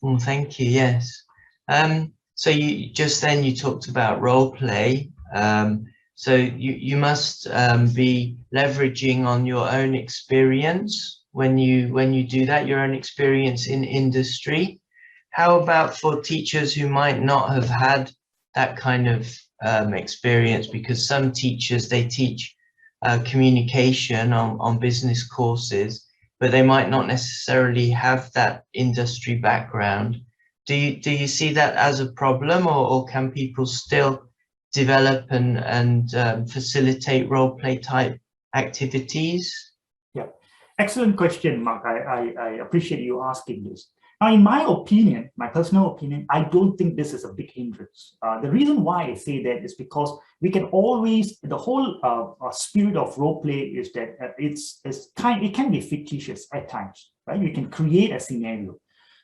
Well, thank you. Yes. So you talked about role play. So you must be leveraging on your own experience when you do that, your own experience in industry. How about for teachers who might not have had that kind of experience? Because some teachers, they teach communication on business courses, but they might not necessarily have that industry background. Do you see that as a problem, or can people still develop and facilitate role play type activities? Yeah, excellent question, Mark. I appreciate you asking this. Now, in my opinion, my personal opinion, I don't think this is a big hindrance. The reason why I say that is because we can always, the whole spirit of role play is that it can be fictitious at times, right? You can create a scenario.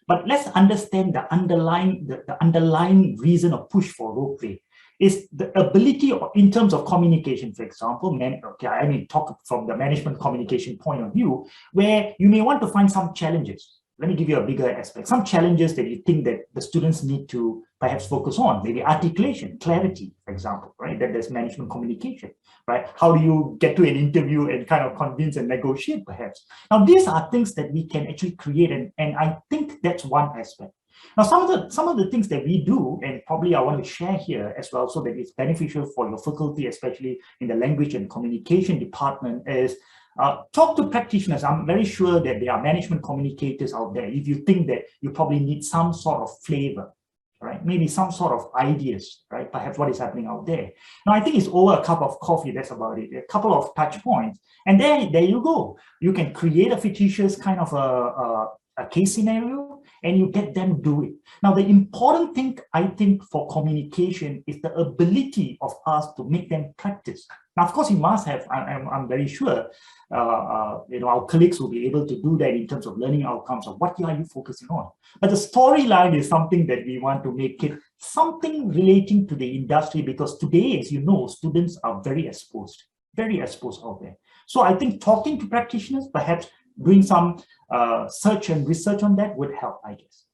But let's understand the underlying reason or push for role play is the ability in terms of communication, for example. I mean, talk from the management communication point of view, where you may want to find some challenges. Let me give you a bigger aspect. Some challenges that you think that the students need to perhaps focus on, maybe articulation, clarity, for example, right? That there's management communication, right? How do you get to an interview and kind of convince and negotiate, perhaps? Now, these are things that we can actually create, and I think that's one aspect. Now, some of the things that we do, and probably I want to share here as well, so that it's beneficial for your faculty, especially in the language and communication department, is talk to practitioners. I'm very sure that there are management communicators out there. If you think that you probably need some sort of flavor, right? Maybe some sort of ideas, right? Perhaps what is happening out there. Now, I think it's over a cup of coffee. That's about it. A couple of touch points, and there you go. You can create a fictitious kind of a case scenario, and you get them do it. Now, the important thing, I think, for communication is the ability of us to make them practice. Now, of course, you must have, I'm very sure, our colleagues will be able to do that in terms of learning outcomes of what are you focusing on. But the storyline is something that we want to make it something relating to the industry, because today, as you know, students are very exposed out there. So I think talking to practitioners, perhaps doing some search and research on that would help, I guess.